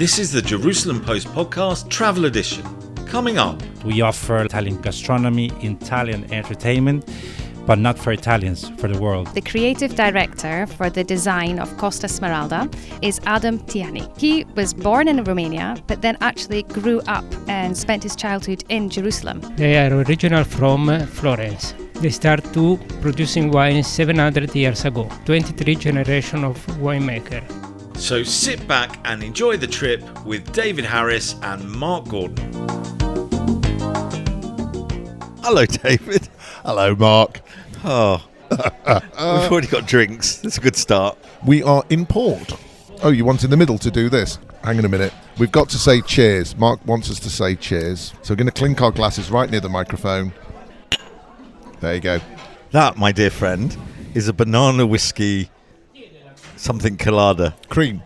This is the Jerusalem Post podcast travel edition. Coming up, we offer Italian gastronomy, Italian entertainment, but not for Italians, for the world. The creative director for the design of Costa Smerelda is Adam Tiani. He was born in Romania, but then actually grew up and spent his childhood in Jerusalem. They are original from Florence. They start to producing wine 700 years ago, 23 generation of winemaker. So sit back and enjoy the trip with David Harris and Mark Gordon. Hello, David. Hello, Mark. Oh, we've already got drinks. That's a good start. We are in port. Oh, you want in the middle to do this? Hang on a minute. We've got to say cheers. Mark wants us to say cheers. So we're going to clink our glasses right near the microphone. There you go. That, my dear friend, is a banana whiskey something colada. Cream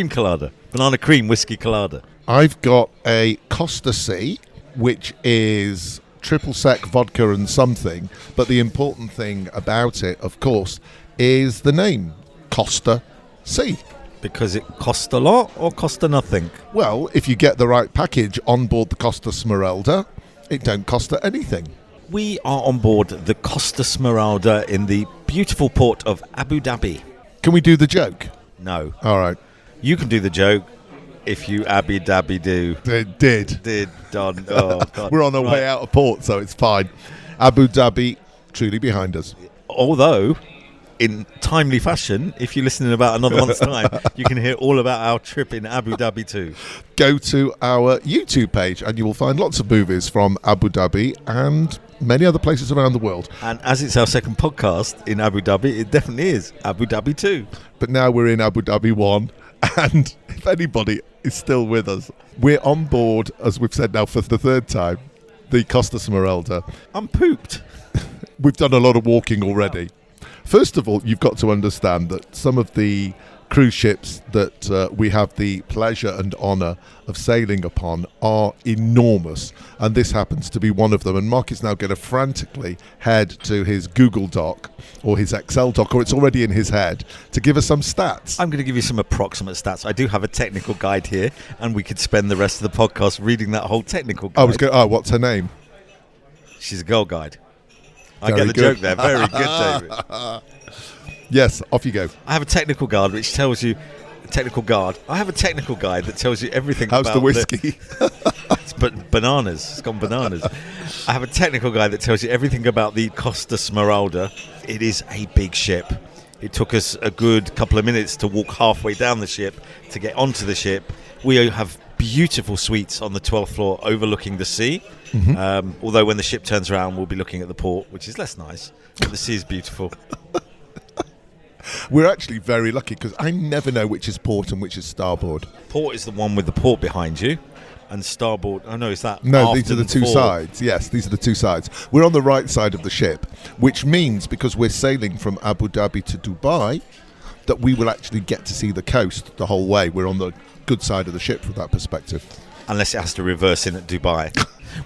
colada. Banana cream whiskey colada. I've got a Costa C, which is triple sec vodka and something, but the important thing about it, of course, is the name, Costa C. Because it cost a lot or cost a nothing? Well, if you get the right package on board the Costa Smerelda, it don't cost anything. We are on board the Costa Smeralda in the beautiful port of Abu Dhabi. Can we do the joke? No. All right. You can do the joke if you Abu Dhabi do. Did. Done. Oh, God. We're on our way out of port, so it's fine. Abu Dhabi, truly behind us. Although, in timely fashion, if you listen in about another month's time, you can hear all about our trip in Abu Dhabi too. Go to our YouTube page and you will find lots of movies from Abu Dhabi and many other places around the world. And as it's our second podcast in Abu Dhabi, it definitely is Abu Dhabi 2. But now we're in Abu Dhabi 1, and if anybody is still with us, we're on board, as we've said now for the third time, the Costa Smeralda. I'm pooped. We've done a lot of walking already. First of all, you've got to understand that some of the cruise ships that we have the pleasure and honour of sailing upon are enormous, and this happens to be one of them. And Mark is now going to frantically head to his Google Doc or his Excel doc, or it's already in his head, to give us some stats. I'm going to give you some approximate stats. I do have a technical guide here, and we could spend the rest of the podcast reading that whole technical guide. What's her name? She's a girl guide. I Very get the good. joke there. Very good, David. Yes, off you go. I have a technical guide which tells you... I have a technical guide that tells you everything How's about... the whiskey? It's bananas. It's gone bananas. I have a technical guide that tells you everything about the Costa Smeralda. It is a big ship. It took us a good couple of minutes to walk halfway down the ship to get onto the ship. We have beautiful suites on the 12th floor overlooking the sea. Mm-hmm. Although when the ship turns around, we'll be looking at the port, which is less nice. But the sea is beautiful. We're actually very lucky because I never know which is port and which is starboard. Port is the one with the port behind you, and starboard... Oh, no, is that... No, these are the two sides. Yes, these are the two sides. We're on the right side of the ship, which means, because we're sailing from Abu Dhabi to Dubai, that we will actually get to see the coast the whole way. We're on the good side of the ship from that perspective. Unless it has to reverse in at Dubai.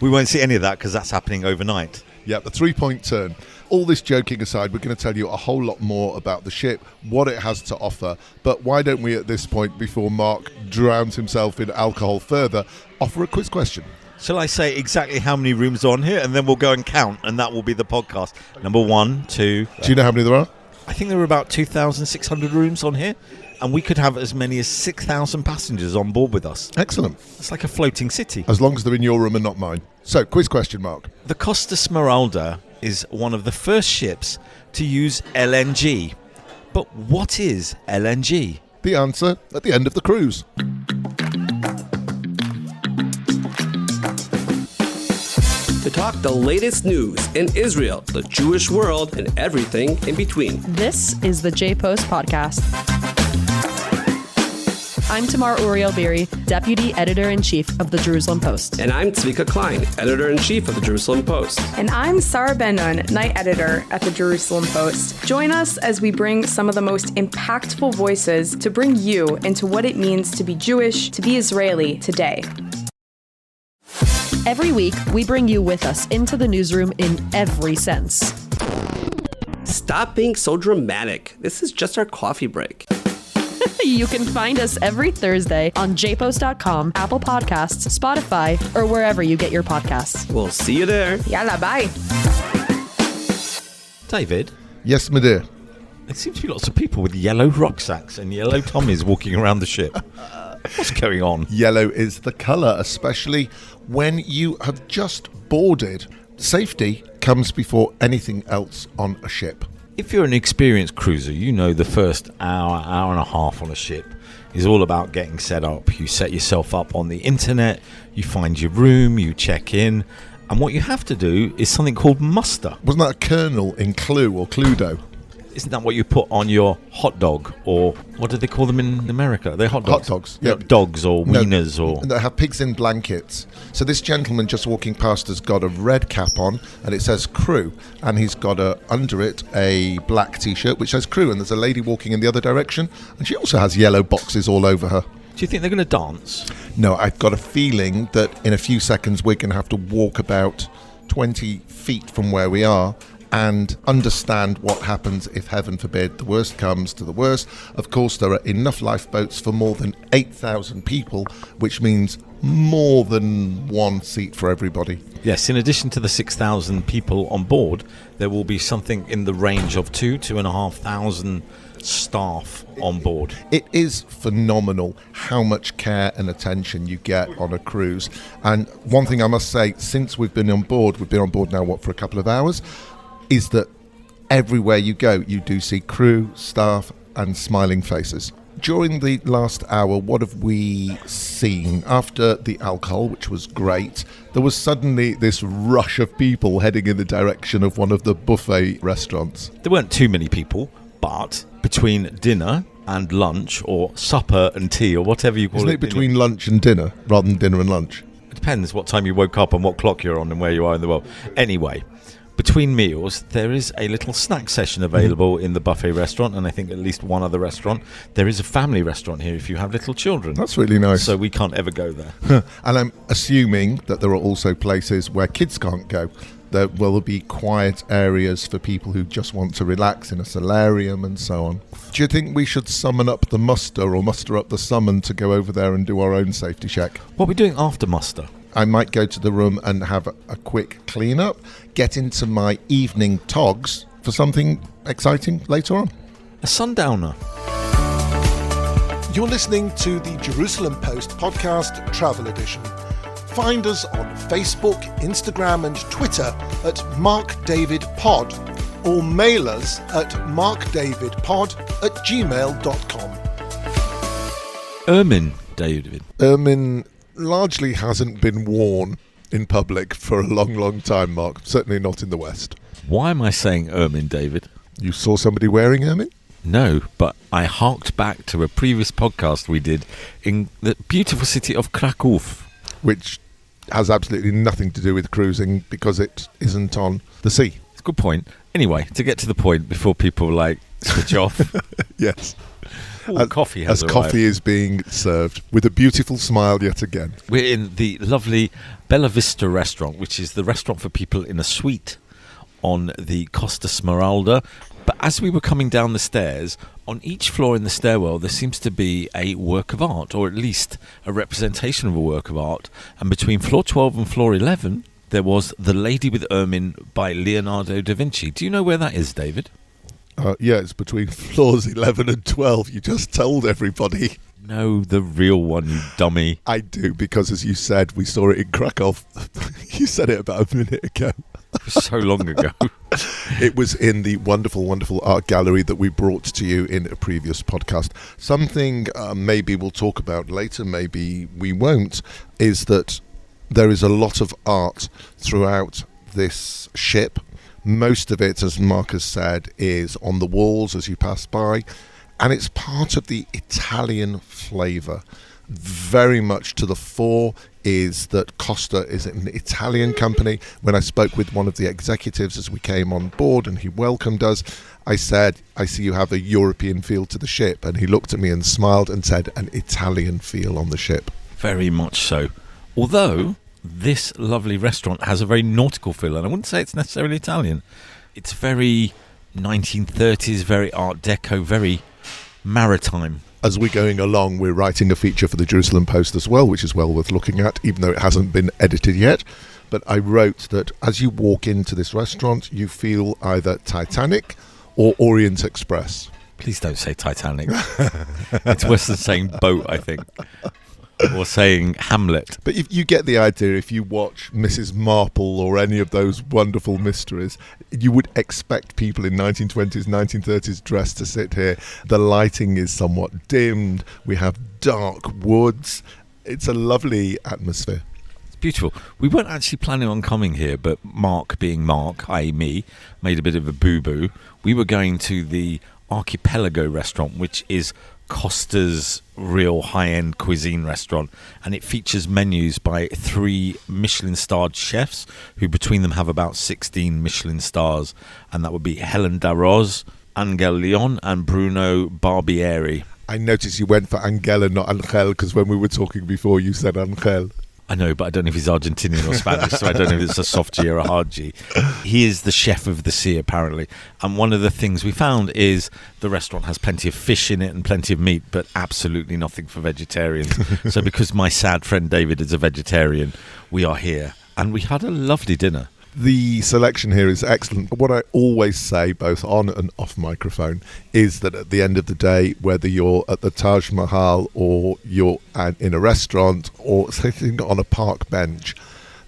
We won't see any of that because that's happening overnight. Yeah, the 3-point turn. All this joking aside, we're going to tell you a whole lot more about the ship, what it has to offer. But why don't we, at this point, before Mark drowns himself in alcohol further, offer a quiz question? Shall I say exactly how many rooms are on here? And then we'll go and count, and that will be the podcast. Number 1, 2... Do you know how many there are? I think there are about 2,600 rooms on here. And we could have as many as 6,000 passengers on board with us. Excellent. It's like a floating city. As long as they're in your room and not mine. So, quiz question, Mark. The Costa Smeralda is one of the first ships to use LNG. But what is LNG? The answer at the end of the cruise. To talk the latest news in Israel, the Jewish world, and everything in between. This is the J-Post Podcast. I'm Tamar Uriel-Beery, Deputy Editor-in-Chief of the Jerusalem Post. And I'm Tzvika Klein, Editor-in-Chief of the Jerusalem Post. And I'm Sarah Ben-Nun, Night Editor at the Jerusalem Post. Join us as we bring some of the most impactful voices to bring you into what it means to be Jewish, to be Israeli today. Every week, we bring you with us into the newsroom in every sense. Stop being so dramatic. This is just our coffee break. You can find us every Thursday on jpost.com, Apple Podcasts, Spotify, or wherever you get your podcasts. We'll see you there. Yalla, bye. David, Yes, my dear. there seems to be lots of people with yellow rucksacks and yellow Tommies walking around the ship. What's going on? Yellow is the colour, especially when you have just boarded. Safety comes before anything else on a ship. If you're an experienced cruiser, you know the first hour and a half on a ship is all about getting set up. You set yourself up on the internet, you find your room, you check in, and what you have to do is something called muster. Wasn't that a kernel in Clue or Cluedo? Isn't that what you put on your hot dog, or what do they call them in America? They're hot dogs. Hot dogs, yeah. Dogs or wieners or... They have pigs in blankets. So this gentleman just walking past has got a red cap on and it says crew, and he's got under it a black t-shirt which says crew, and there's a lady walking in the other direction and she also has yellow boxes all over her. Do you think they're going to dance? No, I've got a feeling that in a few seconds we're going to have to walk about 20 feet from where we are and understand what happens if, heaven forbid, the worst comes to the worst. Of course, there are enough lifeboats for more than 8,000 people, which means more than one seat for everybody. Yes, in addition to the 6,000 people on board, there will be something in the range of 2,500 staff on board. It is phenomenal how much care and attention you get on a cruise. And one thing I must say, since we've been on board now, for a couple of hours, is that everywhere you go, you do see crew, staff, and smiling faces. During the last hour, what have we seen? After the alcohol, which was great, there was suddenly this rush of people heading in the direction of one of the buffet restaurants. There weren't too many people, but between dinner and lunch, or supper and tea, or whatever you call it. Isn't it between lunch and dinner, rather than dinner and lunch? It depends what time you woke up and what clock you're on and where you are in the world. Anyway, between meals, there is a little snack session available in the buffet restaurant, and I think at least one other restaurant. There is a family restaurant here if you have little children. That's really nice. So we can't ever go there. And I'm assuming that there are also places where kids can't go. There will be quiet areas for people who just want to relax in a solarium and so on. Do you think we should summon up the muster or muster up the summon to go over there and do our own safety check? What are we doing after muster? I might go to the room and have a quick clean up, get into my evening togs for something exciting later on. A sundowner. You're listening to the Jerusalem Post podcast Travel Edition. Find us on Facebook, Instagram and Twitter at MarkDavidPod, or mail us at markdavidpod@gmail.com. Ermine, David. Ermine largely hasn't been worn in public for a long, long time, Mark. Certainly not in the West. Why am I saying ermine, David? You saw somebody wearing ermine? No, but I harked back to a previous podcast we did in the beautiful city of Krakow. Which has absolutely nothing to do with cruising because it isn't on the sea. It's a good point. Anyway, to get to the point before people switch off. Yes. Ooh, coffee has arrived. Coffee is being served with a beautiful smile yet again. We're in the lovely Bella Vista restaurant, which is the restaurant for people in a suite on the Costa Smerelda. But as we were coming down the stairs, on each floor in the stairwell there seems to be a work of art, or at least a representation of a work of art. And between floor 12 and floor 11 there was The Lady with Ermine by Leonardo da Vinci. Do you know where that is, David? Yeah, it's between floors 11 and 12. You just told everybody. No, the real one, you dummy. I do, because as you said, we saw it in Krakow. You said it about a minute ago. So long ago. It was in the wonderful, wonderful art gallery that we brought to you in a previous podcast. Something maybe we'll talk about later, maybe we won't, is that there is a lot of art throughout this ship. Most of it, as Mark has said, is on the walls as you pass by, and it's part of the Italian flavour. Very much to the fore is that Costa is an Italian company. When I spoke with one of the executives as we came on board and he welcomed us, I said, I see you have a European feel to the ship. And he looked at me and smiled and said, an Italian feel on the ship. Very much so. Although this lovely restaurant has a very nautical feel, and I wouldn't say it's necessarily Italian. It's very 1930s, very Art Deco, very maritime. As we're going along, we're writing a feature for the Jerusalem Post as well, which is well worth looking at, even though it hasn't been edited yet. But I wrote that as you walk into this restaurant, you feel either Titanic or Orient Express. Please don't say Titanic. It's worse than saying boat, I think. Or saying Hamlet. But if you get the idea, if you watch Mrs. Marple or any of those wonderful mysteries, you would expect people in 1920s, 1930s dressed to sit here. The lighting is somewhat dimmed. We have dark woods. It's a lovely atmosphere. Beautiful. We weren't actually planning on coming here, but Mark, being Mark, i.e. me, made a bit of a boo-boo. We were going to the Archipelago restaurant, which is Costa's real high-end cuisine restaurant, and it features menus by 3 Michelin-starred chefs, who between them have about 16 Michelin stars, and that would be Helen Darroze, Angel Leon, and Bruno Barbieri. I noticed you went for Angel and not Angel, because when we were talking before, you said Angel. I know, but I don't know if he's Argentinian or Spanish, so I don't know if it's a soft G or a hard G. He is the chef of the sea, apparently. And one of the things we found is the restaurant has plenty of fish in it and plenty of meat, but absolutely nothing for vegetarians. So because my sad friend David is a vegetarian, we are here. And we had a lovely dinner. The selection here is excellent. What I always say, both on and off microphone, is that at the end of the day, whether you're at the Taj Mahal or you're in a restaurant or sitting on a park bench,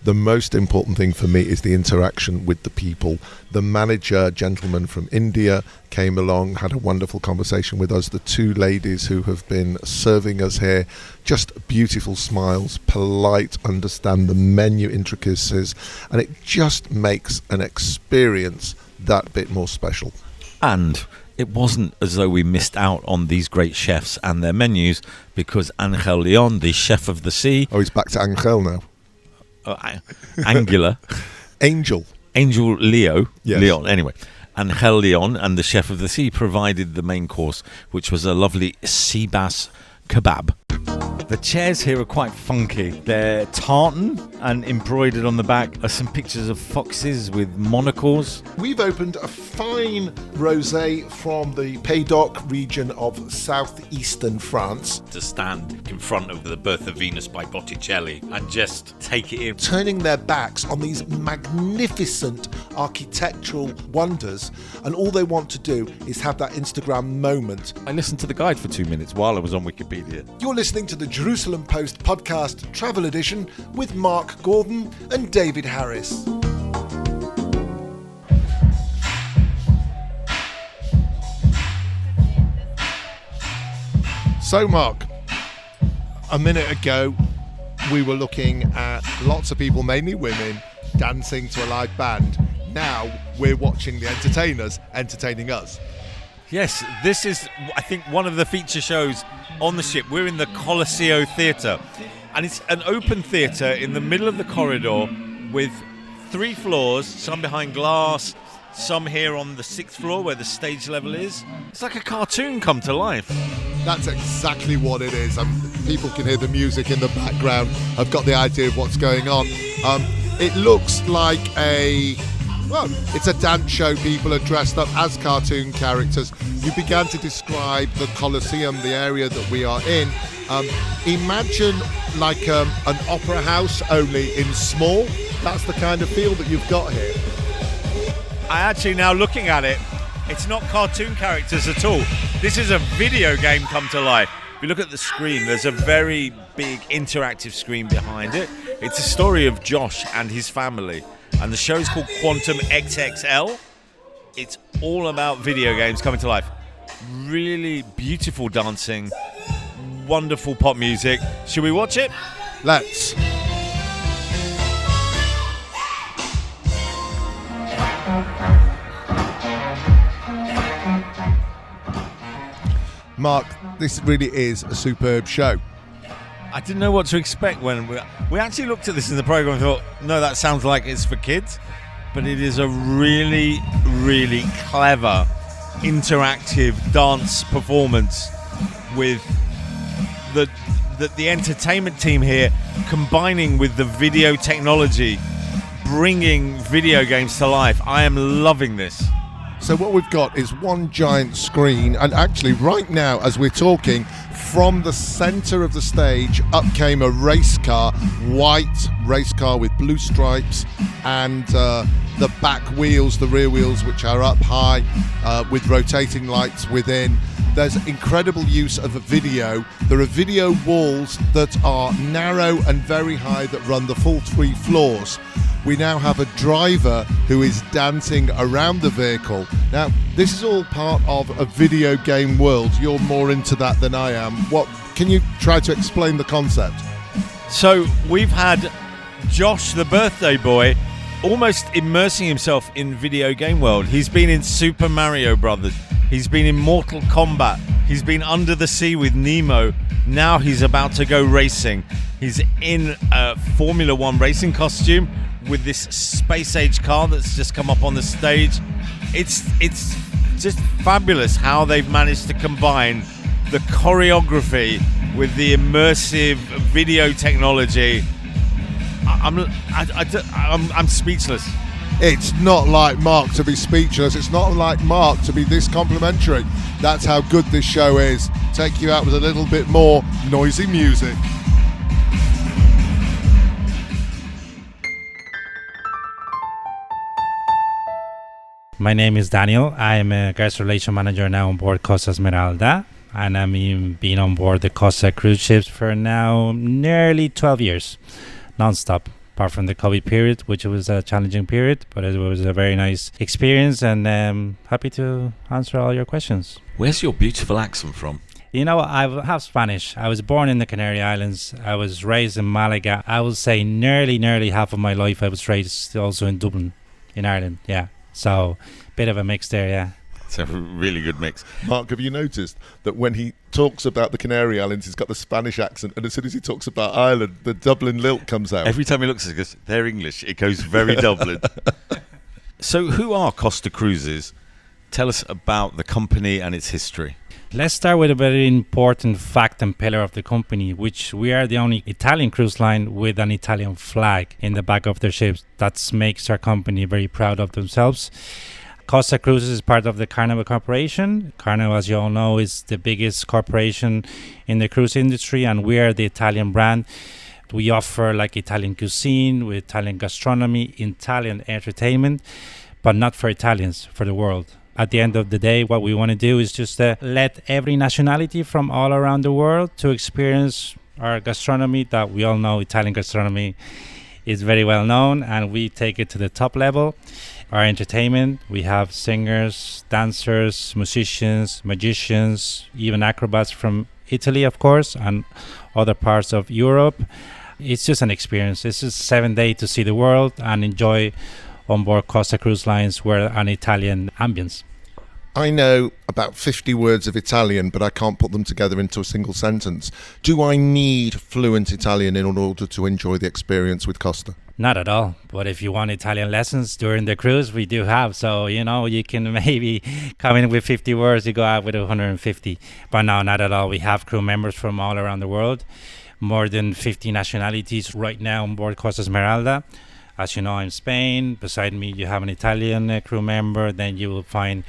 the most important thing for me is the interaction with the people. The manager, gentleman from India, came along, had a wonderful conversation with us. The 2 ladies who have been serving us here, just beautiful smiles, polite, understand the menu intricacies, and it just makes an experience that bit more special. And it wasn't as though we missed out on these great chefs and their menus, because Angel Leon, the chef of the sea... Oh, he's back to Angel now. Angular. Angel Leo. Yes. Leon, anyway. Angel Leon and the chef of the sea provided the main course, which was a lovely sea bass kebab. The chairs here are quite funky. They're tartan, and embroidered on the back are some pictures of foxes with monocles. We've opened a fine rosé from the Pays d'Oc region of southeastern France. To stand in front of the Birth of Venus by Botticelli and just take it in. Turning their backs on these magnificent architectural wonders, and all they want to do is have that Instagram moment. I listened to the guide for 2 minutes while I was on Wikipedia. You're listening to the Jerusalem Post podcast travel edition with Mark Gordon and David Harris. So, Mark, a minute ago, we were looking at lots of people, mainly women, dancing to a live band. Now, we're watching the entertainers entertaining us. Yes, this is, I think, one of the feature shows on the ship. We're in the Colosseum Theatre, and it's an open theatre in the middle of the corridor with 3 floors, some behind glass, some here on the 6th floor where the stage level is. It's like a cartoon come to life. That's exactly what it is. People can hear the music in the background. I've got the idea of what's going on. It looks like it's a dance show. People are dressed up as cartoon characters. You began to describe the Colosseum, the area that we are in. Imagine like an opera house, only in small. That's the kind of feel that you've got here. I actually, now looking at it, it's not cartoon characters at all. This is a video game come to life. If you look at the screen, there's a very big interactive screen behind it. It's a story of Josh and his family. And the show is called Quantum XXL. It's all about video games coming to life. Really beautiful dancing, wonderful pop music. Should we watch it? Let's. Mark, this really is a superb show. I didn't know what to expect when we actually looked at this in the program and thought, no, that sounds like it's for kids. But it is a really, really clever, interactive dance performance with the entertainment team here combining with the video technology, bringing video games to life. I am loving this. So what we've got is one giant screen, and actually right now as we're talking, from the centre of the stage up came a race car, white race car with blue stripes, and the back wheels, the rear wheels, which are up high with rotating lights within. There's incredible use of a video. There are video walls that are narrow and very high that run the full 3 floors. We now have a driver who is dancing around the vehicle. Now, this is all part of a video game world. You're more into that than I am. What can you try to explain the concept? So we've had Josh, the birthday boy, almost immersing himself in video game world. He's been in Super Mario Brothers. He's been in Mortal Kombat. He's been under the sea with Nemo. Now he's about to go racing. He's in a Formula One racing costume with this space-age car that's just come up on the stage. It's just fabulous how they've managed to combine the choreography with the immersive video technology. I'm speechless. It's not like Mark to be speechless. It's not like Mark to be this complimentary. That's how good this show is. Take you out with a little bit more noisy music. My name is Daniel. I'm a guest relation manager now on board Costa Smerelda, and I've been on board the Costa Cruise ships for now nearly 12 years, non-stop. Apart from the COVID period, which was a challenging period, but it was a very nice experience, and happy to answer all your questions. Where's your beautiful accent from? You know, I have Spanish. I was born in the Canary Islands. I was raised in Malaga. I would say nearly half of my life I was raised also in Dublin, in Ireland. Yeah, so bit of a mix there. Yeah. It's a really good mix. Mark, have you noticed that when he talks about the Canary Islands, he's got the Spanish accent, and as soon as he talks about Ireland, the Dublin lilt comes out? Every time he looks at us, they're English. It goes very Dublin. So who are Costa Cruises? Tell us about the company and its history. Let's start with a very important fact and pillar of the company, which we are the only Italian cruise line with an Italian flag in the back of their ships. That makes our company very proud of themselves. Costa Cruises is part of the Carnival Corporation. Carnival, as you all know, is the biggest corporation in the cruise industry, and we are the Italian brand. We offer like Italian cuisine, with Italian gastronomy, Italian entertainment, but not for Italians, for the world. At the end of the day, what we want to do is just let every nationality from all around the world to experience our gastronomy that we all know. Italian gastronomy is very well known, and we take it to the top level. Our entertainment, we have singers, dancers, musicians, magicians, even acrobats from Italy, of course, and other parts of Europe. It's just an experience. It's just 7 days to see the world and enjoy on board Costa Cruise Lines with an Italian ambience. I know about 50 words of Italian, but I can't put them together into a single sentence. Do I need fluent Italian in order to enjoy the experience with Costa? Not at all. But if you want Italian lessons during the cruise, we do have. So, you know, you can maybe come in with 50 words, you go out with 150. But no, not at all. We have crew members from all around the world. More than 50 nationalities right now on board Costa Smerelda. As you know, I'm Spain. Beside me, you have an Italian crew member. Then you will find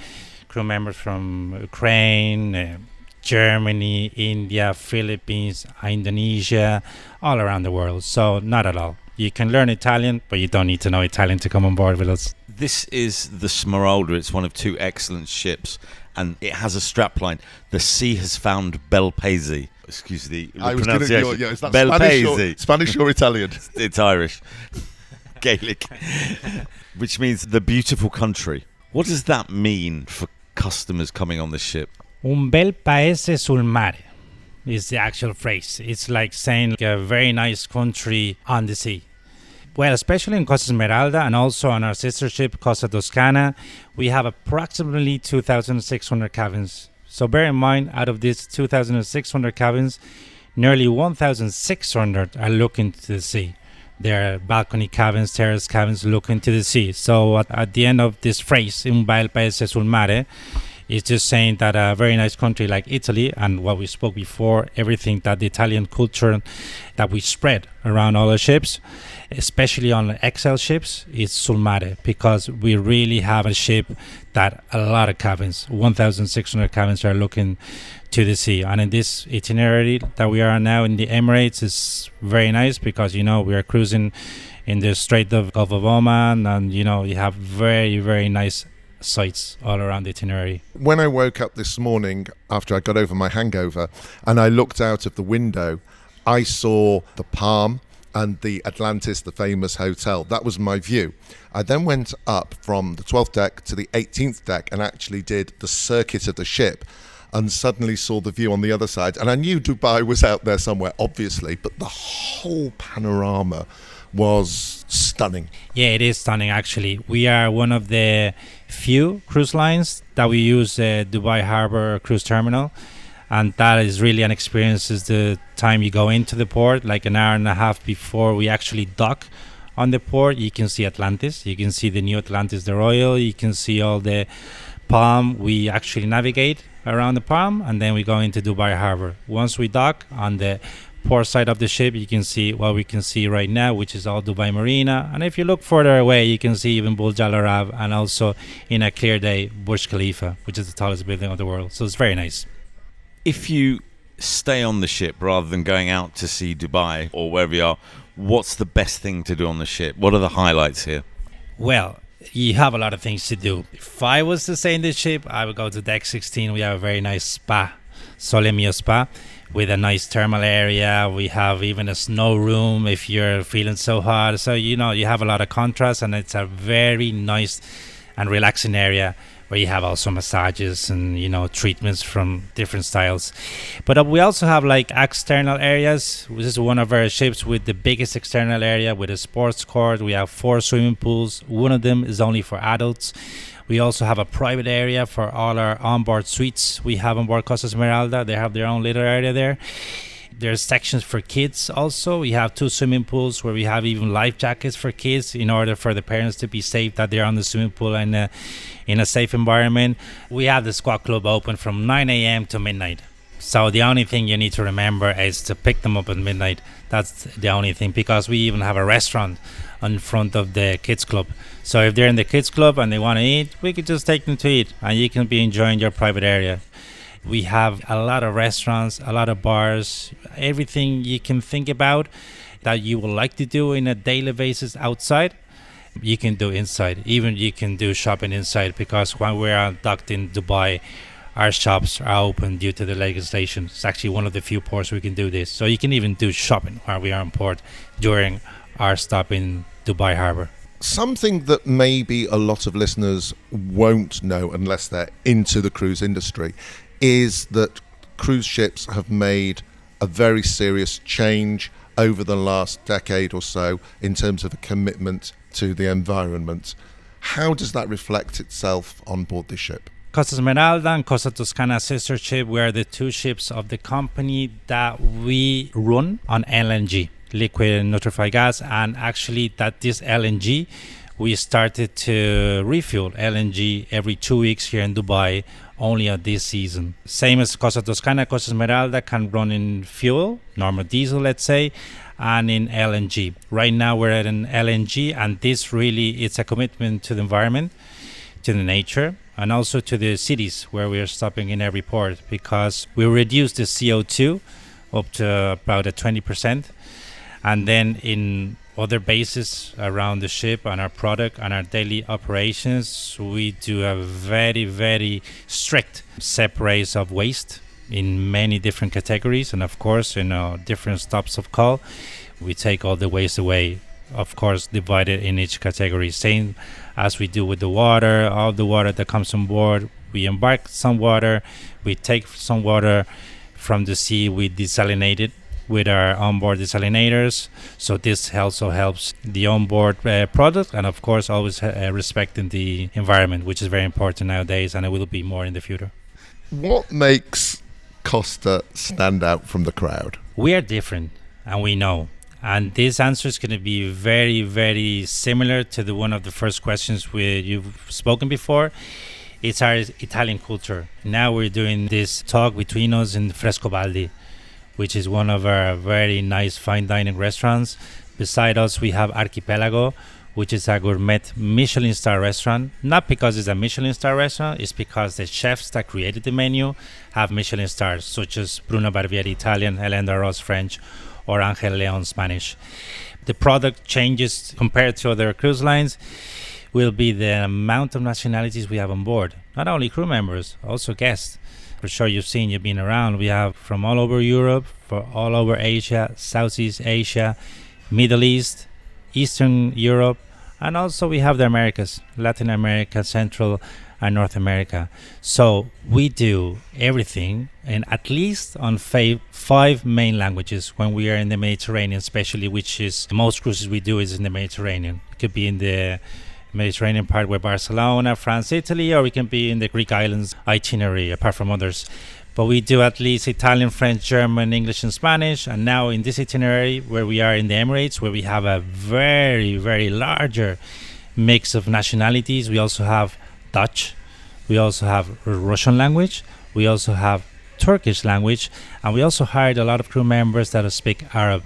crew members from Ukraine, Germany, India, Philippines, Indonesia, all around the world. So not at all. You can learn Italian, but you don't need to know Italian to come on board with us. This is the Smeralda. It's one of 2 excellent ships, and it has a strapline. The sea has found Bel Paese. Excuse the pronunciation. Is that Bel Spanish or Italian? It's Irish. Gaelic. Which means the beautiful country. What does that mean for customers coming on the ship? Un bel paese sul mare is the actual phrase. It's like saying a very nice country on the sea. Well, especially in Costa Smeralda and also on our sister ship, Costa Toscana, we have approximately 2,600 cabins. So bear in mind, out of these 2,600 cabins, nearly 1,600 are looking to the sea. There are balcony cabins, terrace cabins looking to the sea. So at the end of this phrase, un bel paese sul mare, It's just saying that a very nice country like Italy, and what we spoke before, everything that the Italian culture that we spread around all our ships, especially on XL ships, is sul mare, because we really have a ship that a lot of cabins, 1,600 cabins, are looking to the sea. And in this itinerary that we are now in the Emirates is very nice, because we are cruising in the Strait of Gulf of Oman, and you have very, very nice sights all around the itinerary. When I woke up this morning after I got over my hangover and I looked out of the window, I saw the Palm and the Atlantis, the famous hotel. That was my view. I then went up from the 12th deck to the 18th deck and actually did the circuit of the ship, and suddenly saw the view on the other side. And I knew Dubai was out there somewhere, obviously, but the whole panorama was stunning. Yeah, it is stunning, actually. We are one of the few cruise lines that we use Dubai Harbour Cruise Terminal. And that is really an experience. Is the time you go into the port, like an hour and a half before we actually dock on the port, you can see Atlantis. You can see the new Atlantis, the Royal. You can see all the Palm. We actually navigate around the Palm, and then we go into Dubai Harbour. Once we dock on the port side of the ship, you can see what we can see right now, which is all Dubai Marina. And if you look further away, you can see even Burj Al Arab, and also in a clear day, Burj Khalifa, which is the tallest building of the world. So it's very nice. If you stay on the ship rather than going out to see Dubai or wherever you are, what's the best thing to do on the ship? What are the highlights here? Well, you have a lot of things to do. If I was to stay in this ship, I would go to deck 16. We have a very nice spa, Sole Mio Spa, with a nice thermal area. We have even a snow room if you're feeling so hot. So, you have a lot of contrast, and it's a very nice and relaxing area where you have also massages and, treatments from different styles. But we also have like external areas. This is one of our ships with the biggest external area with a sports court. We have 4 swimming pools. One of them is only for adults. We also have a private area for all our onboard suites we have on board Costa Smerelda. They have their own little area there. There's sections for kids also. We have 2 swimming pools where we have even life jackets for kids in order for the parents to be safe that they're on the swimming pool and in a safe environment. We have the squat club open from 9 a.m. to midnight. So the only thing you need to remember is to pick them up at midnight. That's the only thing, because we even have a restaurant in front of the kids club. So if they're in the kids club and they want to eat, we could just take them to eat and you can be enjoying your private area. We have a lot of restaurants, a lot of bars, everything you can think about that you would like to do in a daily basis outside, you can do inside. Even you can do shopping inside, because when we're docked in Dubai, our shops are open due to the legislation. It's actually one of the few ports we can do this. So you can even do shopping while we are on port during our stop in Dubai Harbour. Something that maybe a lot of listeners won't know unless they're into the cruise industry is that cruise ships have made a very serious change over the last decade or so in terms of a commitment to the environment. How does that reflect itself on board the ship? Costa Smeralda and Costa Toscana sister ship were the 2 ships of the company that we run on LNG, liquid nitrified gas, and actually that this LNG, we started to refuel LNG every 2 weeks here in Dubai, only at this season. Same as Costa Toscana, Costa Smeralda can run in fuel, normal diesel, let's say, and in LNG. Right now we're at an LNG, and this really it's a commitment to the environment, to the nature, and also to the cities where we are stopping in every port, because we reduce the CO2 up to about 20%. And then in other bases around the ship and our product and our daily operations, we do a very, very strict separation of waste in many different categories. And of course, different stops of call, we take all the waste away, of course, divided in each category. Same as we do with the water, all the water that comes on board, we embark some water, we take some water from the sea, we desalinate it with our onboard desalinators. So this also helps the onboard product, and of course always respecting the environment, which is very important nowadays, and it will be more in the future. What makes Costa stand out from the crowd? We are different, and we know. And this answer is going to be very, very similar to the one of the first questions you've spoken before. It's our Italian culture. Now we're doing this talk between us in Frescobaldi, which is one of our very nice fine dining restaurants. Beside us, we have Archipelago, which is a gourmet Michelin star restaurant. Not because it's a Michelin star restaurant, it's because the chefs that created the menu have Michelin stars, such as Bruno Barbieri, Italian, Hélène Ross, French, or Angel Leon, Spanish. The product changes compared to other cruise lines will be the amount of nationalities we have on board. Not only crew members, also guests. For sure you've been around. We have from all over Europe, for all over Asia, Southeast Asia, Middle East, Eastern Europe, and also we have the Americas, Latin America, Central and North America. So we do everything, and at least on 5 main languages when we are in the Mediterranean, especially, which is most cruises we do is in the Mediterranean. It could be in the Mediterranean part where Barcelona, France, Italy, or we can be in the Greek islands itinerary, apart from others. But we do at least Italian, French, German, English, and Spanish. And now in this itinerary, where we are in the Emirates, where we have a very, very larger mix of nationalities, we also have Dutch, we also have Russian language, we also have Turkish language, and we also hired a lot of crew members that speak Arab.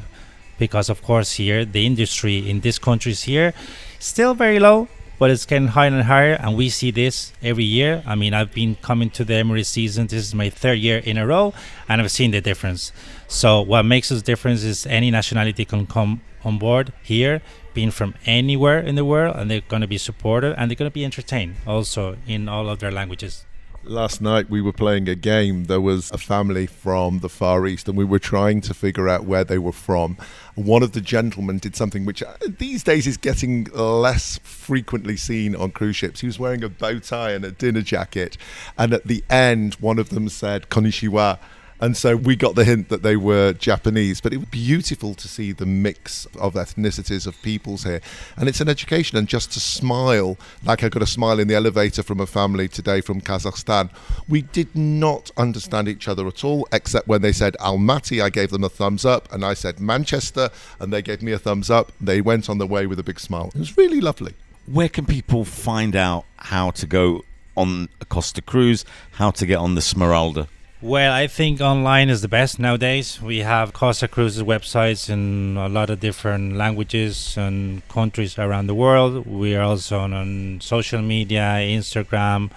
Because, of course, here, the industry in these countries here, still very low, but it's getting higher and higher, and we see this every year. I mean, I've been coming to the Emirates season. This is my 3rd year in a row, and I've seen the difference. So what makes us difference is any nationality can come on board here, being from anywhere in the world, and they're going to be supported, and they're going to be entertained also in all of their languages. Last night we were playing a game. There was a family from the Far East and we were trying to figure out where they were from. One of the gentlemen did something which these days is getting less frequently seen on cruise ships. He was wearing a bow tie and a dinner jacket, and at the end one of them said konnichiwa. And so we got the hint that they were Japanese. But it was beautiful to see the mix of ethnicities of peoples here. And it's an education. And just to smile, like I got a smile in the elevator from a family today from Kazakhstan. We did not understand each other at all, except when they said Almaty, I gave them a thumbs up. And I said Manchester, and they gave me a thumbs up. They went on the way with a big smile. It was really lovely. Where can people find out how to go on a Costa cruise, how to get on the Smeralda? Well, I think online is the best nowadays. We have Costa Cruises websites in a lot of different languages and countries around the world. We are also on social media, Instagram,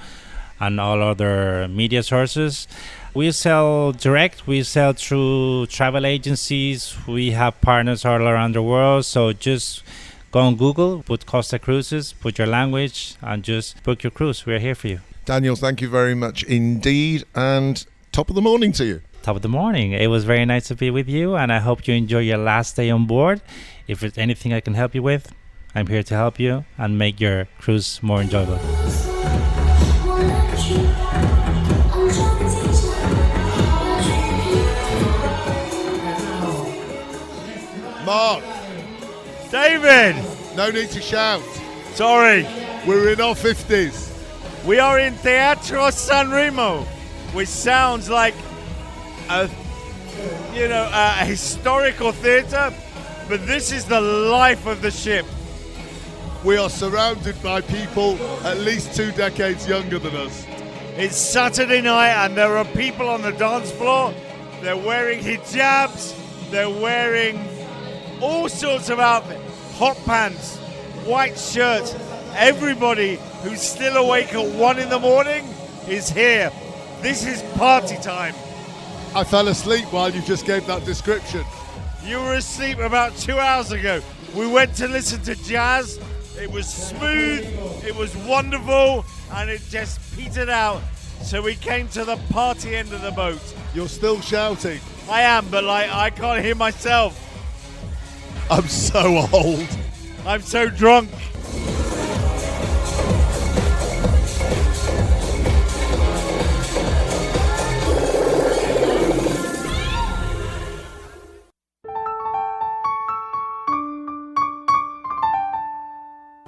and all other media sources. We sell direct, we sell through travel agencies. We have partners all around the world. So just go on Google, put Costa Cruises, put your language, and just book your cruise. We're here for you. Daniel, thank you very much indeed. And top of the morning to you. Top of the morning. It was very nice to be with you, and I hope you enjoy your last day on board. If there's anything I can help you with, I'm here to help you and make your cruise more enjoyable. Mark. David. No need to shout. Sorry. We're in our 50s. We are in Teatro San Remo, which sounds like a historical theatre, but this is the life of the ship. We are surrounded by people at least 2 decades younger than us. It's Saturday night and there are people on the dance floor. They're wearing hijabs, they're wearing all sorts of outfits, hot pants, white shirts. Everybody who's still awake at 1 a.m. is here. This is party time. I fell asleep while you just gave that description. You were asleep about 2 hours ago. We went to listen to jazz. It was smooth, it was wonderful, and it just petered out. So we came to the party end of the boat. You're still shouting. I am, but I can't hear myself. I'm so old. I'm so drunk.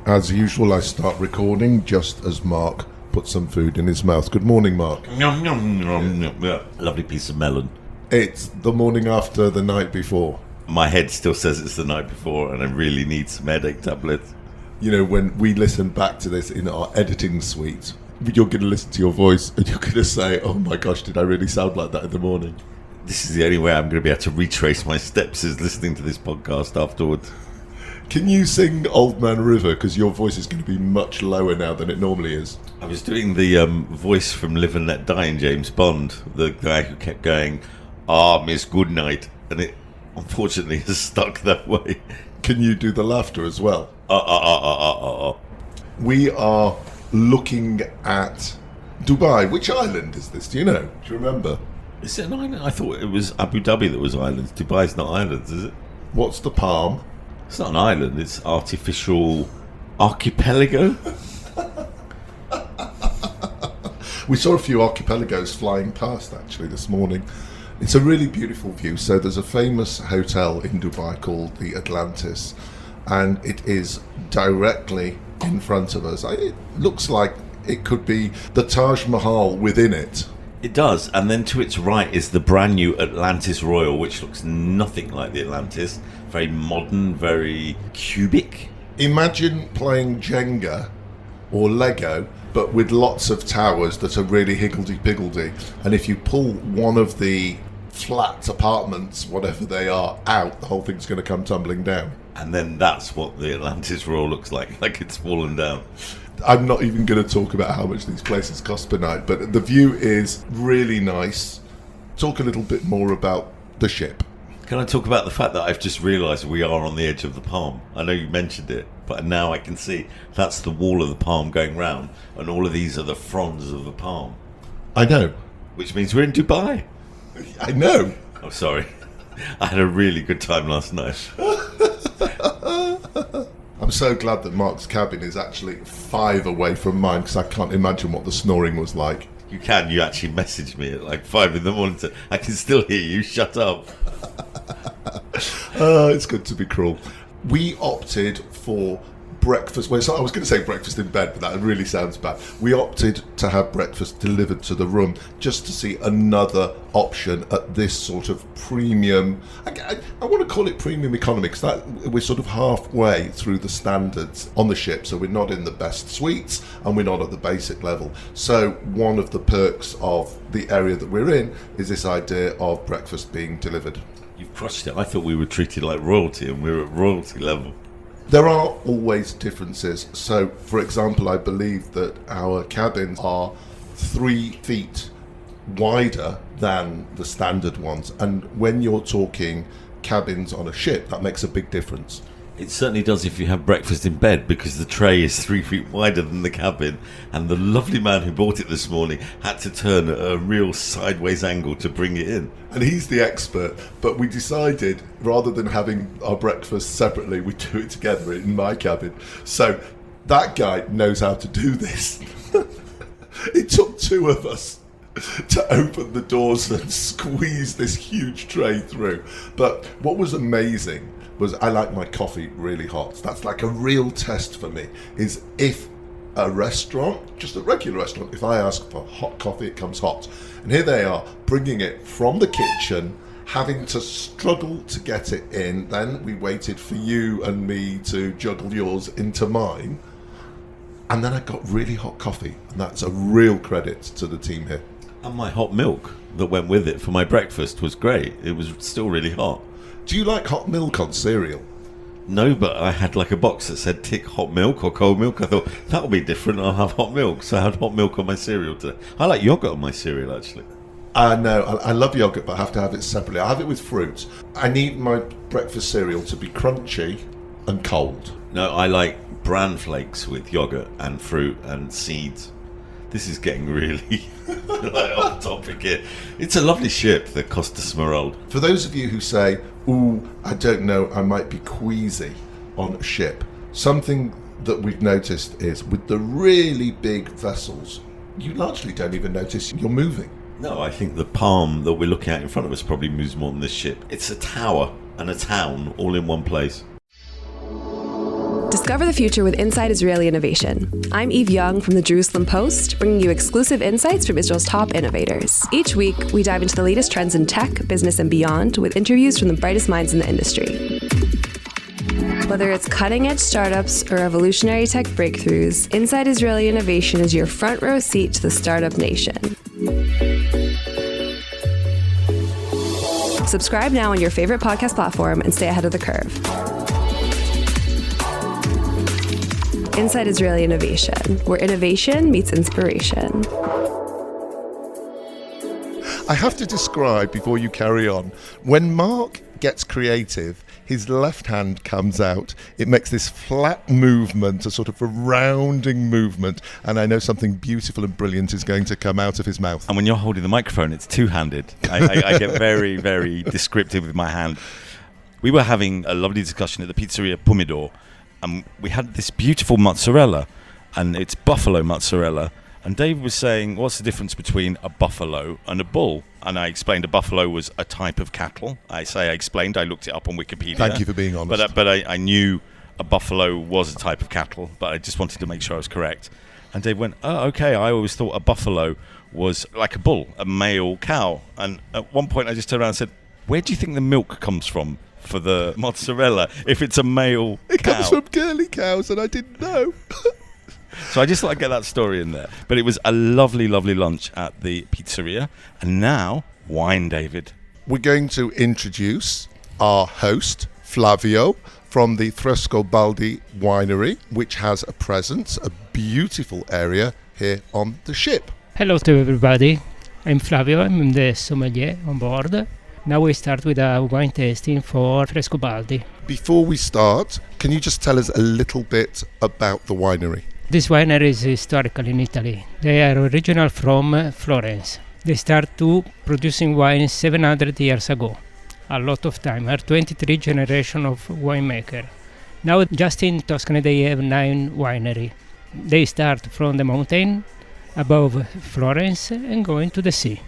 As usual, I start recording just as Mark puts some food in his mouth. Good morning, Mark. Nom, nom, nom, nom. Yeah, lovely piece of melon. It's the morning after the night before. My head still says it's the night before, and I really need some headache tablets. You know, when we listen back to this in our editing suite, you're going to listen to your voice and you're going to say, oh my gosh, did I really sound like that in the morning? This is the only way I'm going to be able to retrace my steps, is listening to this podcast afterwards. Can you sing Old Man River? Because your voice is going to be much lower now than it normally is. I was doing the voice from Live and Let Die in James Bond, the guy who kept going, Miss Goodnight, and it unfortunately has stuck that way. Can you do the laughter as well? We are looking at Dubai. Which island is this? Do you know? Do you remember? Is it an island? I thought it was Abu Dhabi that was islands. Dubai's not islands, is it? What's the palm? It's not an island, it's artificial archipelago. We saw a few archipelagos flying past actually this morning. It's a really beautiful view. So there's a famous hotel in Dubai called the Atlantis, and it is directly in front of us. It looks like it could be the Taj Mahal within it. It does, and then to its right is the brand new Atlantis Royal, which looks nothing like the Atlantis. Very modern, very cubic. Imagine playing Jenga or Lego, but with lots of towers that are really higgledy-piggledy. And if you pull one of the flat apartments, whatever they are, out, the whole thing's going to come tumbling down. And then that's what the Atlantis Royal looks like it's fallen down. I'm not even going to talk about how much these places cost per night, but the view is really nice. Talk a little bit more about the ship. Can I talk about the fact that I've just realised we are on the edge of the palm? I know you mentioned it, but now I can see that's the wall of the palm going round, and all of these are the fronds of the palm. I know. Which means we're in Dubai. I know. Oh, sorry. I had a really good time last night. I'm so glad that Mark's cabin is actually 5 away from mine, because I can't imagine what the snoring was like. You can. You actually messaged me at like 5 in the morning. I can still hear you. Shut up. It's good to be cruel. We opted for breakfast. Well, I was going to say breakfast in bed, but that really sounds bad. We opted to have breakfast delivered to the room just to see another option at this sort of premium. I want to call it premium economy, because we're sort of halfway through the standards on the ship, so we're not in the best suites and we're not at the basic level. So one of the perks of the area that we're in is this idea of breakfast being delivered. You've crushed it. I thought we were treated like royalty, and we're at royalty level. There are always differences. So, for example, I believe that our cabins are 3 feet wider than the standard ones. And when you're talking cabins on a ship, that makes a big difference. It certainly does if you have breakfast in bed, because the tray is 3 feet wider than the cabin, and the lovely man who bought it this morning had to turn at a real sideways angle to bring it in. And he's the expert, but we decided rather than having our breakfast separately, we do it together in my cabin. So that guy knows how to do this. It took 2 of us to open the doors and squeeze this huge tray through. But what was amazing was I like my coffee really hot. That's like a real test for me, is if a restaurant, just a regular restaurant, if I ask for hot coffee, it comes hot. And here they are, bringing it from the kitchen, having to struggle to get it in. Then we waited for you and me to juggle yours into mine. And then I got really hot coffee. And that's a real credit to the team here. And my hot milk that went with it for my breakfast was great. It was still really hot. Do you like hot milk on cereal? No, but I had like a box that said tick hot milk or cold milk. I thought that'll be different. I'll have hot milk. So I had hot milk on my cereal today. I like yogurt on my cereal, actually. No, I love yogurt, but I have to have it separately. I have it with fruit. I need my breakfast cereal to be crunchy and cold. No, I like bran flakes with yogurt and fruit and seeds. This is getting really off topic here. It's a lovely ship, the Costa Smerelda. For those of you who say, ooh, I don't know, I might be queasy on a ship, something that we've noticed is with the really big vessels, you largely don't even notice you're moving. No, I think the palm that we're looking at in front of us probably moves more than this ship. It's a tower and a town all in one place. Discover the future with Inside Israeli Innovation. I'm Eve Young from the Jerusalem Post, bringing you exclusive insights from Israel's top innovators. Each week, we dive into the latest trends in tech, business, and beyond with interviews from the brightest minds in the industry. Whether it's cutting-edge startups or revolutionary tech breakthroughs, Inside Israeli Innovation is your front row seat to the startup nation. Subscribe now on your favorite podcast platform and stay ahead of the curve. Inside Israeli Innovation, where innovation meets inspiration. I have to describe, before you carry on, when Mark gets creative, his left hand comes out. It makes this flat movement, a sort of a rounding movement, and I know something beautiful and brilliant is going to come out of his mouth. And when you're holding the microphone, it's two-handed. I get very, very descriptive with my hand. We were having a lovely discussion at the pizzeria Pomidor, and we had this beautiful mozzarella, and it's buffalo mozzarella. And Dave was saying, what's the difference between a buffalo and a bull? And I explained a buffalo was a type of cattle. I explained, I looked it up on Wikipedia. Thank you for being honest. But I knew a buffalo was a type of cattle, but I just wanted to make sure I was correct. And Dave went, oh, okay, I always thought a buffalo was like a bull, a male cow. And at one point I just turned around and said, where do you think the milk comes from for the mozzarella if it's a male cow? It comes from girly cows, and I didn't know. So I just thought I'd get that story in there. But it was a lovely, lovely lunch at the pizzeria. And now, wine, David. We're going to introduce our host, Flavio, from the Frescobaldi winery, which has a presence, a beautiful area here on the ship. Hello to everybody. I'm Flavio. I'm the sommelier on board. Now we start with a wine tasting for Frescobaldi. Before we start, can you just tell us a little bit about the winery? This winery is historical in Italy. They are original from Florence. They start to producing wine 700 years ago. A lot of time. Are 23 generation of winemaker. Now just in Tuscany they have 9 winery. They start from the mountain above Florence and going to the sea.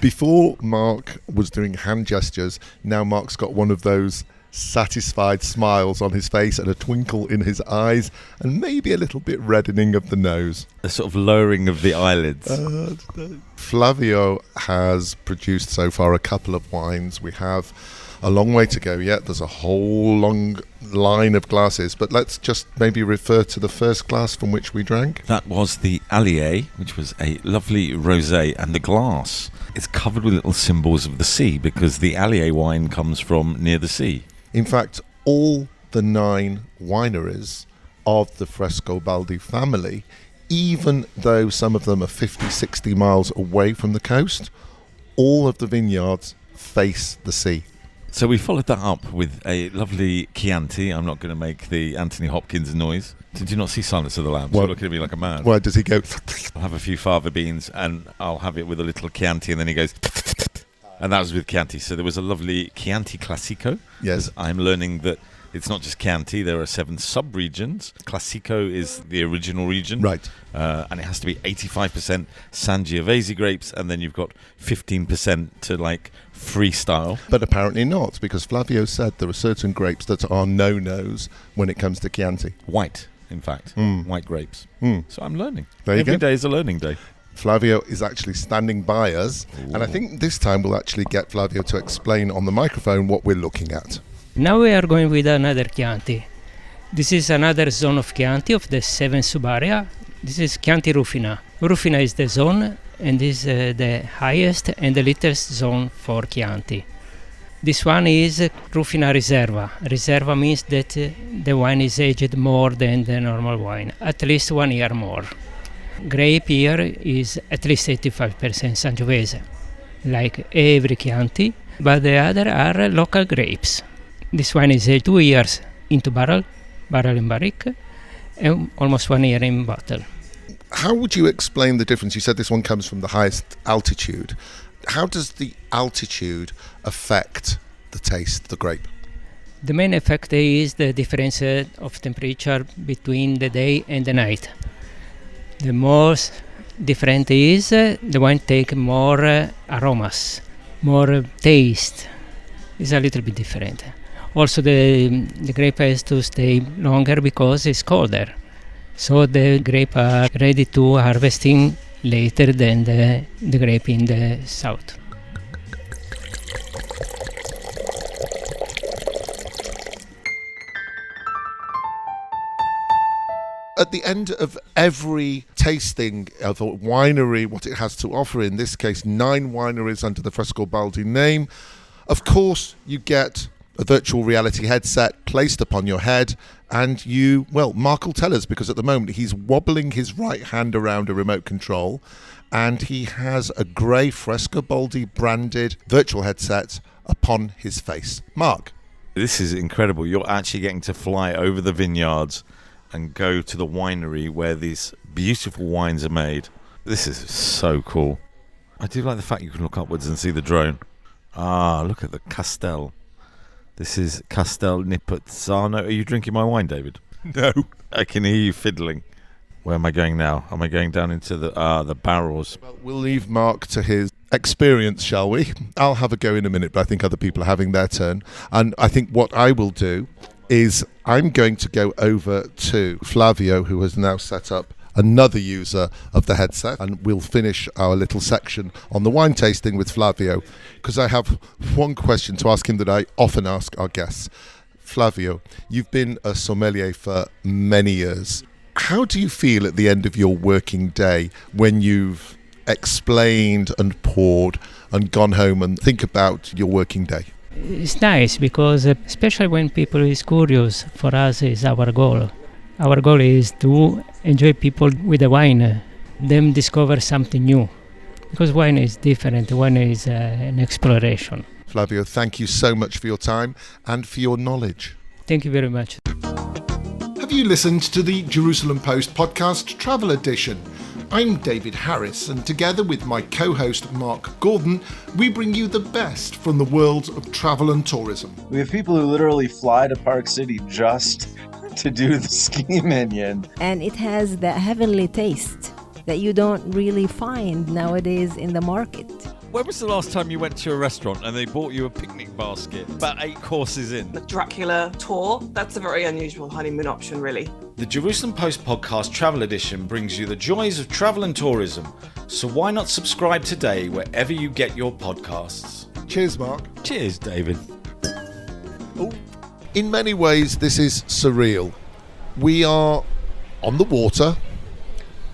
Before Mark was doing hand gestures, now Mark's got one of those satisfied smiles on his face and a twinkle in his eyes and maybe a little bit reddening of the nose. A sort of lowering of the eyelids. Flavio has produced so far a couple of wines. We have a long way to go yet. There's a whole long line of glasses, but let's just maybe refer to the first glass from which we drank. That was the Allier, which was a lovely rosé, and the glass is covered with little symbols of the sea because the Allier wine comes from near the sea. In fact, all the 9 wineries of the Frescobaldi family, even though some of them are 50, 60 miles away from the coast, all of the vineyards face the sea. So we followed that up with a lovely Chianti. I'm not going to make the Anthony Hopkins noise. Did you not see Silence of the Lambs? You're looking at me like a man. Why does he go? I'll have a few fava beans and I'll have it with a little Chianti, and then he goes... And that was with Chianti. So there was a lovely Chianti Classico. Yes. I'm learning that it's not just Chianti. There are 7 sub-regions. Classico is the original region. Right. And it has to be 85% Sangiovese grapes, and then you've got 15% to like freestyle. But apparently not, because Flavio said there are certain grapes that are no-nos when it comes to Chianti. White, in fact. White grapes. So I'm learning. There you go. Every day is a learning day. Flavio is actually standing by us. Ooh. And I think this time we'll actually get Flavio to explain on the microphone what we're looking at. Now we are going with another Chianti. This is another zone of Chianti of the 7 sub-area. This is Chianti Rufina. Rufina is the zone and is the highest and the littlest zone for Chianti. This one is Rufina Riserva. Riserva means that the wine is aged more than the normal wine, at least 1 year more. Grape here is at least 85% Sangiovese, like every Chianti, but the other are local grapes. This wine is 2 years into barrel and barrique, and almost 1 year in bottle. How would you explain the difference? You said this one comes from the highest altitude. How does the altitude affect the taste, the grape? The main effect is the difference of temperature between the day and the night. The most different is the wine take more aromas, more taste. It's a little bit different. Also the grape has to stay longer because it's colder. So the grape are ready to harvesting later than the grape in the south. at the end of every tasting of a winery, what it has to offer, in this case 9 wineries under the Frescobaldi name, of course you get a virtual reality headset placed upon your head, and Mark will tell us, because at the moment he's wobbling his right hand around a remote control, and he has a grey Frescobaldi branded virtual headset upon his face. Mark. This is incredible. You're actually getting to fly over the vineyards and go to the winery where these beautiful wines are made. This is so cool. I do like the fact you can look upwards and see the drone. Look at the Castel. This is Castel Nipozzano. Are you drinking my wine, David? No. I can hear you fiddling. Where am I going now? Am I going down into the barrels? Well, we'll leave Mark to his experience, shall we? I'll have a go in a minute, but I think other people are having their turn. And I think what I will do is I'm going to go over to Flavio, who has now set up another user of the headset, and we'll finish our little section on the wine tasting with Flavio, because I have one question to ask him that I often ask our guests. Flavio, you've been a sommelier for many years. How do you feel at the end of your working day when you've explained and poured and gone home and think about your working day? It's nice because especially when people is curious, for us is our goal. Our goal is to enjoy people with the wine, them discover something new. Because wine is different, wine is an exploration. Flavio, thank you so much for your time and for your knowledge. Thank you very much. Have you listened to the Jerusalem Post podcast travel edition? I'm David Harris, and together with my co-host Mark Gordon, we bring you the best from the world of travel and tourism. We have people who literally fly to Park City just to do the ski minion. And it has that heavenly taste that you don't really find nowadays in the market. When was the last time you went to a restaurant and they bought you a picnic basket about 8 courses in? The Dracula tour, that's a very unusual honeymoon option, really. The Jerusalem Post podcast travel edition brings you the joys of travel and tourism. So why not subscribe today wherever you get your podcasts? Cheers, Mark. Cheers, David. In many ways, this is surreal. We are on the water.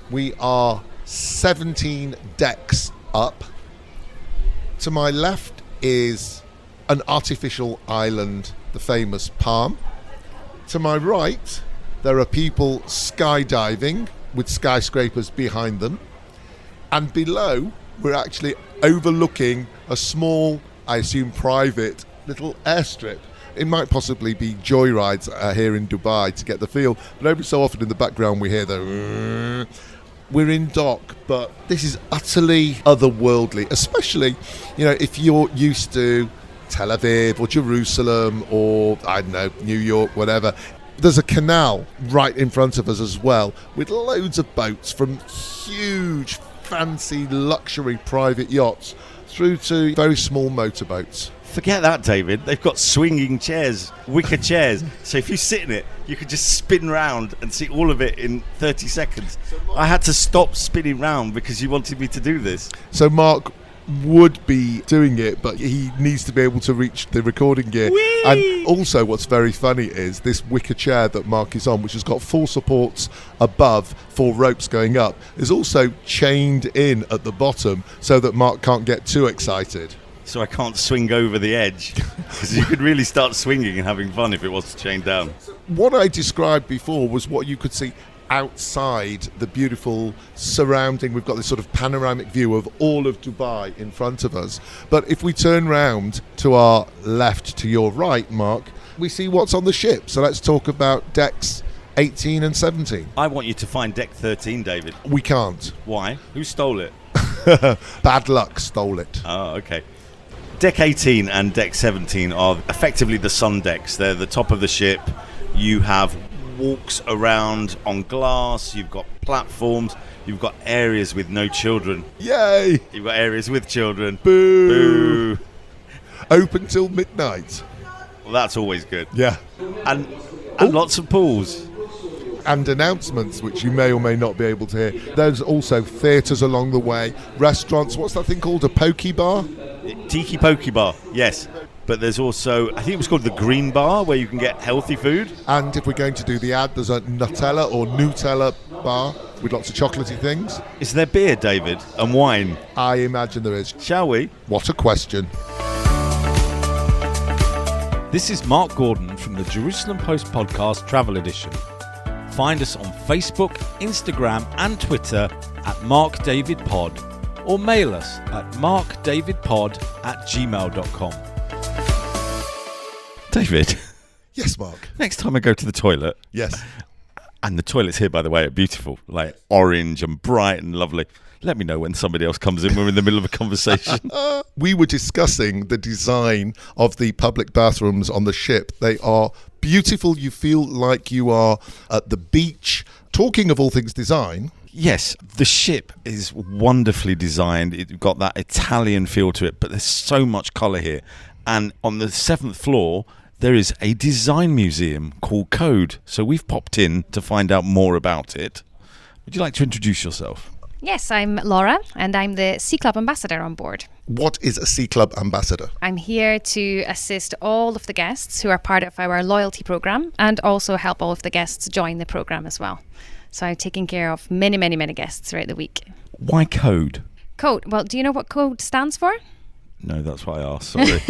We are 17 decks up. To my left is an artificial island, the famous Palm. To my right, there are people skydiving with skyscrapers behind them. And below, we're actually overlooking a small, I assume private, little airstrip. It might possibly be joyrides here in Dubai to get the feel, but every so often in the background we hear the... We're in dock, but this is utterly otherworldly, especially, if you're used to Tel Aviv or Jerusalem or, I don't know, New York, whatever. There's a canal right in front of us as well, with loads of boats, from huge, fancy, luxury private yachts through to very small motorboats. Forget that, David. They've got swinging chairs, wicker chairs. So if you sit in it, you could just spin round and see all of it in 30 seconds. I had to stop spinning round because you wanted me to do this. So Mark would be doing it, but he needs to be able to reach the recording gear. Whee! And also what's very funny is this wicker chair that Mark is on, which has got 4 supports above, 4 ropes going up, is also chained in at the bottom so that Mark can't get too excited. So I can't swing over the edge, because you could really start swinging and having fun if it was chained down. What I described before was what you could see outside the beautiful surrounding. We've got this sort of panoramic view of all of Dubai in front of us. But if we turn round to our left, to your right, Mark, we see what's on the ship. So let's talk about decks 18 and 17. I want you to find deck 13, David. We can't. Why? Who stole it? Bad luck stole it. Oh, okay. Deck 18 and deck 17 are effectively the sun decks. They're the top of the ship. You have walks around on glass. You've got platforms. You've got areas with no children. Yay! You've got areas with children. Boo! Open till midnight. Well, that's always good. Yeah. And lots of pools. And announcements, which you may or may not be able to hear. There's also theatres along the way, restaurants. What's that thing called? A poke bar? Tiki Poke Bar, yes. but there's also, I think it was called the Green Bar, where you can get healthy food. And if we're going to do the ad, there's a Nutella or Nutella bar with lots of chocolatey things. Is there beer, David, and wine? I imagine there is. Shall we? What a question. This is Mark Gordon from the Jerusalem Post Podcast Travel Edition. Find us on Facebook, Instagram and Twitter at MarkDavidPod, or mail us at markdavidpod@gmail.com. David. Yes, Mark. Next time I go to the toilet. Yes. And the toilets here, by the way, are beautiful, like orange and bright and lovely. Let me know when somebody else comes in. We're in the middle of a conversation. We were discussing the design of the public bathrooms on the ship. They are beautiful. You feel like you are at the beach. Talking of all things design. Yes, the ship is wonderfully designed. It's got that Italian feel to it, but there's so much colour here. And on the 7th floor, there is a design museum called Code. So we've popped in to find out more about it. Would you like to introduce yourself? Yes, I'm Laura, and I'm the Sea Club ambassador on board. What is a Sea Club ambassador? I'm here to assist all of the guests who are part of our loyalty program, and also help all of the guests join the program as well. So I'm taking care of many, many, many guests throughout the week. Why Code? Code. Well, do you know what Code stands for? No, that's why I asked, sorry.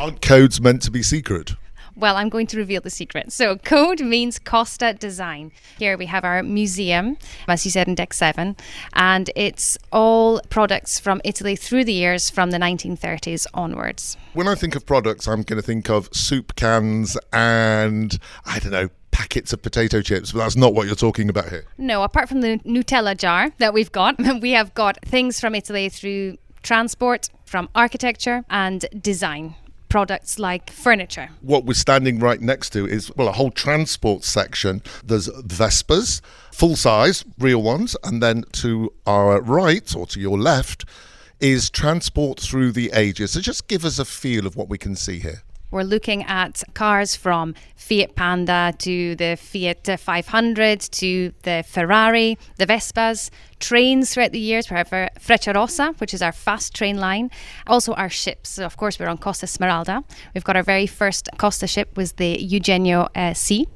Aren't codes meant to be secret? Well, I'm going to reveal the secret. So Code means Costa Design. Here we have our museum, as you said, in Deck 7. And it's all products from Italy through the years from the 1930s onwards. When I think of products, I'm going to think of soup cans and, I don't know, packets of potato chips. But that's not what you're talking about here. No, apart from the Nutella jar that we've got, we have got things from Italy through transport, from architecture and design. Products like furniture. What we're standing right next to is, well, a whole transport section. There's Vespas, full size, real ones, and then to our right, or to your left, is transport through the ages. So just give us a feel of what we can see here. We're looking at cars from Fiat Panda to the Fiat 500 to the Ferrari, the Vespas, trains throughout the years. We have our Frecciarossa, which is our fast train line. Also our ships. So of course we're on Costa Smerelda. We've got our very first Costa ship was the Eugenio C.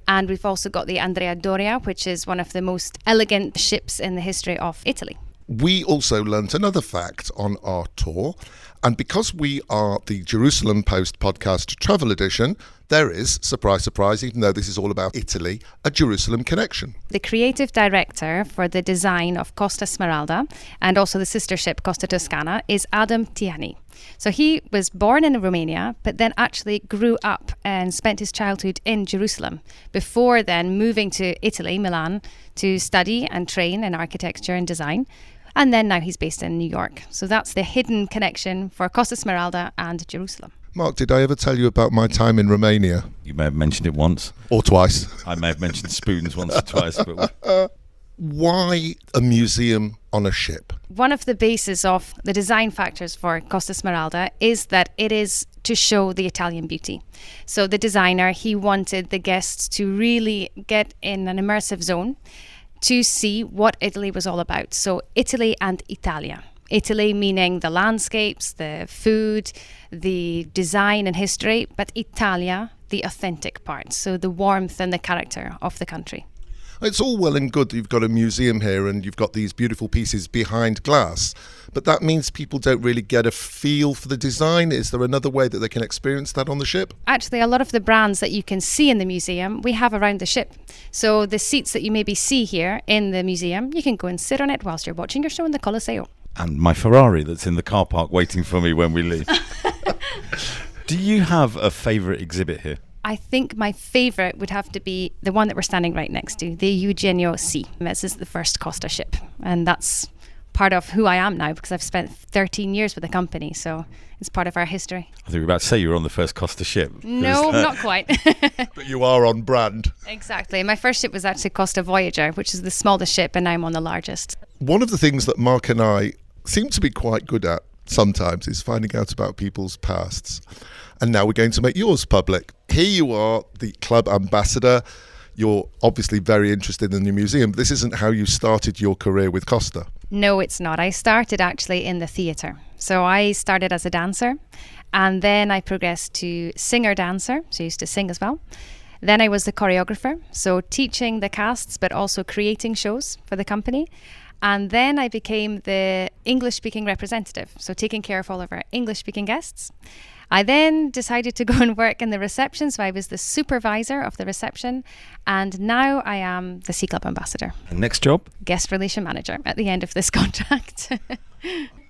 And we've also got the Andrea Doria, which is one of the most elegant ships in the history of Italy. We also learnt another fact on our tour. And because we are the Jerusalem Post Podcast Travel Edition, there is, surprise, surprise, even though this is all about Italy, a Jerusalem connection. The creative director for the design of Costa Smerelda and also the sister ship Costa Toscana is Adam Tiani. So he was born in Romania, but then actually grew up and spent his childhood in Jerusalem before then moving to Italy, Milan, to study and train in architecture and design. And then now he's based in New York. So that's the hidden connection for Costa Smerelda and Jerusalem. Mark, did I ever tell you about my time in Romania? You may have mentioned it once. Or twice. I may have mentioned spoons once or twice. But why a museum on a ship? One of the bases of the design factors for Costa Smerelda is that it is to show the Italian beauty. So the designer, he wanted the guests to really get in an immersive zone to see what Italy was all about. So Italy and Italia. Italy meaning the landscapes, the food, the design and history, but Italia, the authentic part. So the warmth and the character of the country. It's all well and good that you've got a museum here and you've got these beautiful pieces behind glass, but that means people don't really get a feel for the design. Is there another way that they can experience that on the ship? Actually, a lot of the brands that you can see in the museum, we have around the ship. So the seats that you maybe see here in the museum, you can go and sit on it whilst you're watching your show in the Colosseum. and my Ferrari that's in the car park waiting for me when we leave. Do you have a favourite exhibit here? I think my favourite would have to be the one that we're standing right next to, the Eugenio C. This is the first Costa ship, and that's part of who I am now because I've spent 13 years with the company, so it's part of our history. I think you were about to say you were on the first Costa ship. No, not quite. But you are on brand. Exactly. My first ship was actually Costa Voyager, which is the smallest ship, and now I'm on the largest. One of the things that Mark and I seem to be quite good at sometimes is finding out about people's pasts. And now we're going to make yours public. Here you are, the club ambassador. You're obviously very interested in the museum. This isn't how you started your career with Costa. No, it's not. I started actually in the theatre. So I started as a dancer, And then I progressed to singer-dancer, so I used to sing as well. Then I was the choreographer, so teaching the casts, but also creating shows for the company. And then I became the English-speaking representative, so taking care of all of our English-speaking guests. I then decided to go and work in the reception, so I was the supervisor of the reception, and now I am the Sea Club ambassador. And next job? Guest relation manager at the end of this contract.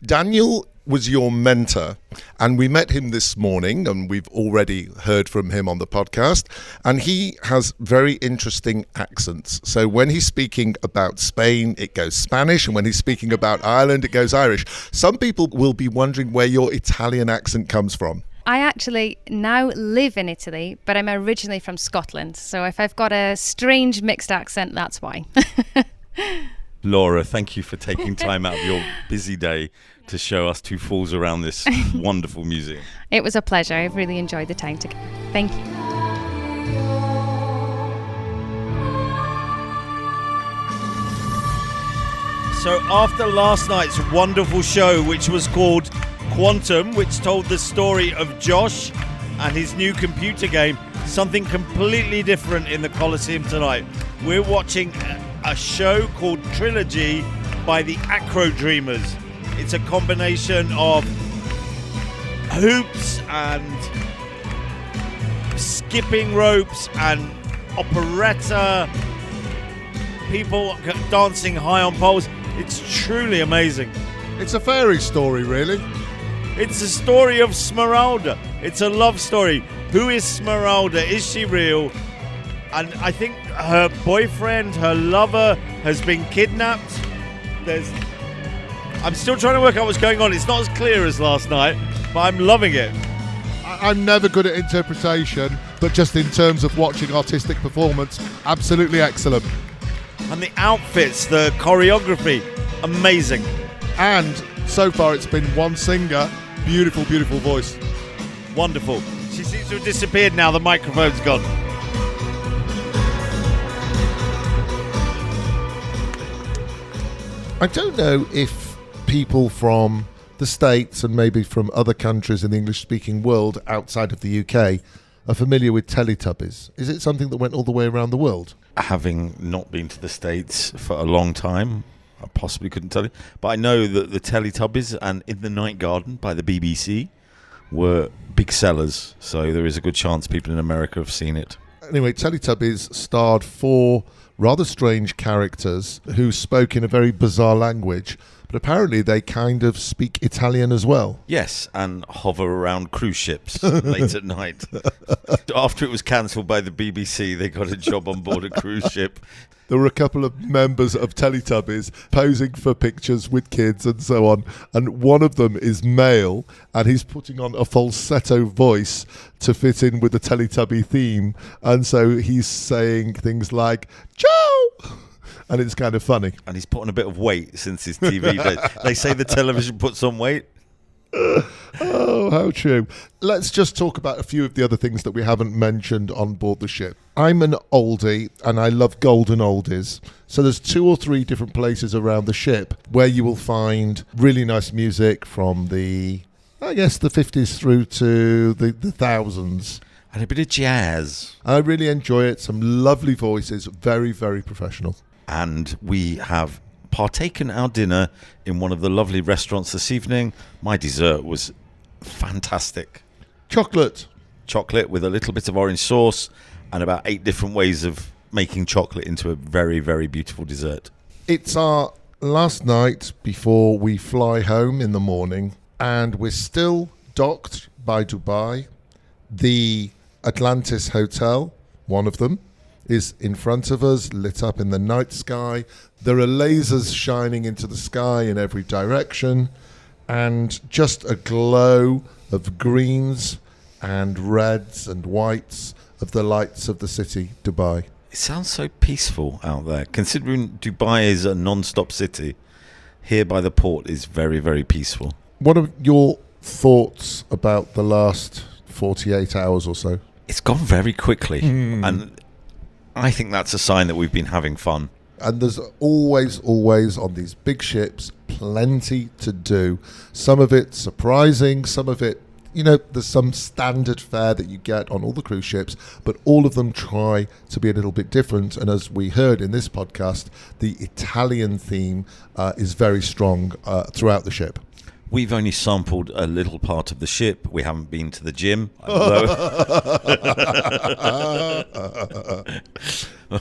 Daniel was your mentor, and we met him this morning, and we've already heard from him on the podcast, and he has very interesting accents. So when he's speaking about Spain, it goes Spanish, and when he's speaking about Ireland, it goes Irish. Some people will be wondering where your Italian accent comes from. I actually now live in Italy, but I'm originally from Scotland. So if I've got a strange mixed accent, that's why. Laura, thank you for taking time out of your busy day to show us two fools around this wonderful museum. It was a pleasure. I've really enjoyed the time together. Thank you. So after last night's wonderful show, which was called Quantum, which told the story of Josh and his new computer game, something completely different in the Colosseum tonight. We're watching a show called Trilogy by the Acro Dreamers. It's a combination of hoops and skipping ropes and operetta, people dancing high on poles. It's truly amazing. It's a fairy story, really. It's a story of Smeralda. It's a love story. Who is Smeralda? Is she real? And I think her boyfriend, her lover, has been kidnapped. I'm still trying to work out what's going on. It's not as clear as last night, but I'm loving it. I'm never good at interpretation, but just in terms of watching artistic performance, absolutely excellent. And the outfits, the choreography, amazing. And so far it's been one singer, beautiful, beautiful voice. Wonderful. She seems to have disappeared now, the microphone's gone. I don't know if people from the States and maybe from other countries in the English-speaking world outside of the UK are familiar with Teletubbies. Is it something that went all the way around the world? Having not been to the States for a long time, I possibly couldn't tell you. But I know that the Teletubbies and In the Night Garden by the BBC were big sellers. So there is a good chance people in America have seen it. Anyway, Teletubbies starred 4 rather strange characters who spoke in a very bizarre language. But apparently they kind of speak Italian as well. Yes, and hover around cruise ships late at night. After it was cancelled by the BBC, they got a job on board a cruise ship. There were a couple of members of Teletubbies posing for pictures with kids and so on. And one of them is male, and he's putting on a falsetto voice to fit in with the Teletubby theme. And so he's saying things like, Joe! And it's kind of funny. And he's put on a bit of weight since his TV days. They say the television puts on weight. Oh, how true. Let's just talk about a few of the other things that we haven't mentioned on board the ship. I'm an oldie and I love golden oldies. So there's 2 or 3 different places around the ship where you will find really nice music from the 50s through to the thousands. And a bit of jazz. I really enjoy it. Some lovely voices, very, very professional. And we have partaken our dinner in one of the lovely restaurants this evening. My dessert was fantastic. Chocolate with a little bit of orange sauce and about 8 different ways of making chocolate into a very, very beautiful dessert. It's our last night before we fly home in the morning, and we're still docked by Dubai. The Atlantis Hotel, one of them, is in front of us, lit up in the night sky. There are lasers shining into the sky in every direction, and just a glow of greens and reds and whites of the lights of the city, Dubai. It sounds so peaceful out there. Considering Dubai is a non-stop city, here by the port is very, very peaceful. What are your thoughts about the last 48 hours or so? It's gone very quickly, and I think that's a sign that we've been having fun. And there's always on these big ships plenty to do. Some of it surprising, some of it You know, there's some standard fare that you get on all the cruise ships, but all of them try to be a little bit different. And as we heard in this podcast, the Italian theme is very strong throughout the ship. We've only sampled a little part of the ship. We haven't been to the gym.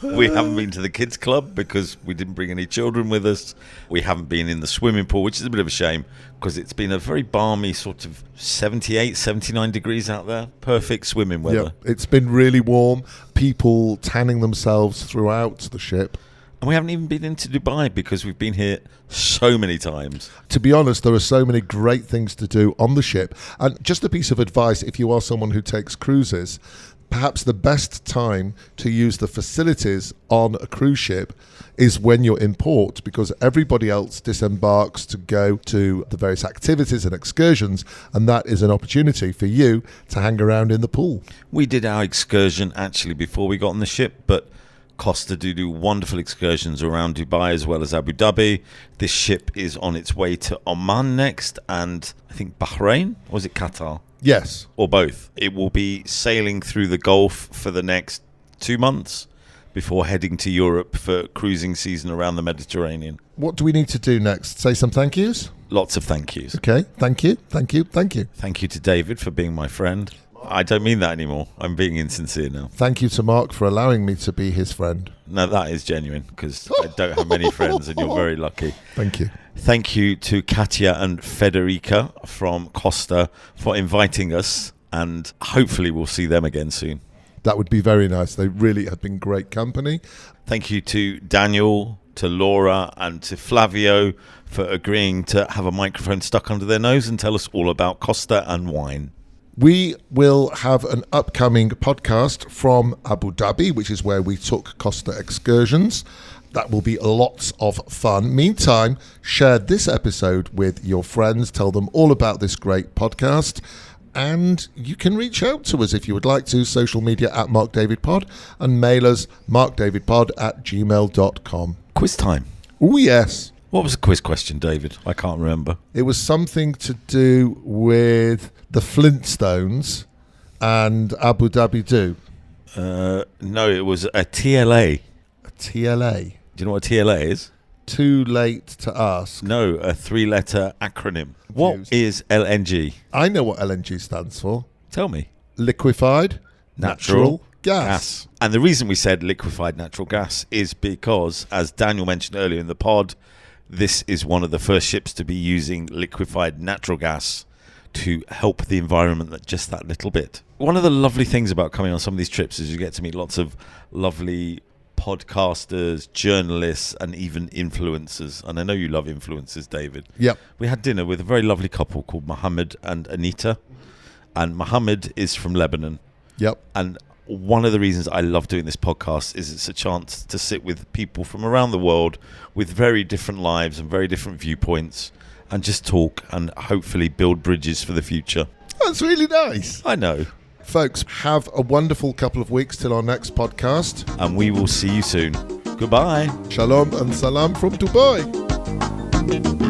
We haven't been to the kids club because we didn't bring any children with us. We haven't been in the swimming pool, which is a bit of a shame because it's been a very balmy sort of 78, 79 degrees out there. Perfect swimming weather. Yep, it's been really warm. People tanning themselves throughout the ship. And we haven't even been into Dubai because we've been here so many times. To be honest, there are so many great things to do on the ship. And just a piece of advice, if you are someone who takes cruises, perhaps the best time to use the facilities on a cruise ship is when you're in port, because everybody else disembarks to go to the various activities and excursions, and that is an opportunity for you to hang around in the pool. We did our excursion actually before we got on the ship, but Costa do wonderful excursions around Dubai as well as Abu Dhabi. This ship is on its way to Oman next, and I think Bahrain, or was it Qatar? Yes. Or both. It will be sailing through the Gulf for the next 2 months before heading to Europe for cruising season around the Mediterranean. What do we need to do next? Say some thank yous? Lots of thank yous. Okay, thank you, thank you, thank you. Thank you to David for being my friend. I don't mean that anymore. I'm being insincere now. Thank you to Mark for allowing me to be his friend. No, that is genuine because I don't have many friends and you're very lucky. Thank you. Thank you to Katia and Federica from Costa for inviting us, and hopefully we'll see them again soon. That would be very nice. They really have been great company. Thank you to Daniel, to Laura and to Flavio for agreeing to have a microphone stuck under their nose and tell us all about Costa and wine. We will have an upcoming podcast from Abu Dhabi, which is where we took Costa excursions. That will be lots of fun. Meantime, share this episode with your friends. Tell them all about this great podcast. And you can reach out to us if you would like to. Social media at MarkDavidPod and mail us markdavidpod@gmail.com. Quiz time. Oh, yes. What was the quiz question, David? I can't remember. It was something to do with the Flintstones and Abu Dhabi do. No, it was a TLA. A TLA? Do you know what a TLA is? Too late to ask. No, a 3-letter acronym. What is LNG? I know what LNG stands for. Tell me. Liquefied natural gas. And the reason we said liquefied natural gas is because, as Daniel mentioned earlier in the pod, this is one of the first ships to be using liquefied natural gas to help the environment just that little bit. One of the lovely things about coming on some of these trips is you get to meet lots of lovely podcasters, journalists, and even influencers. And I know you love influencers, David. Yep. We had dinner with a very lovely couple called Mohammed and Anita. And Mohammed is from Lebanon. Yep. And one of the reasons I love doing this podcast is it's a chance to sit with people from around the world with very different lives and very different viewpoints and just talk and hopefully build bridges for the future. That's really nice. I know. Folks, have a wonderful couple of weeks till our next podcast. And we will see you soon. Goodbye. Shalom and salam from Dubai.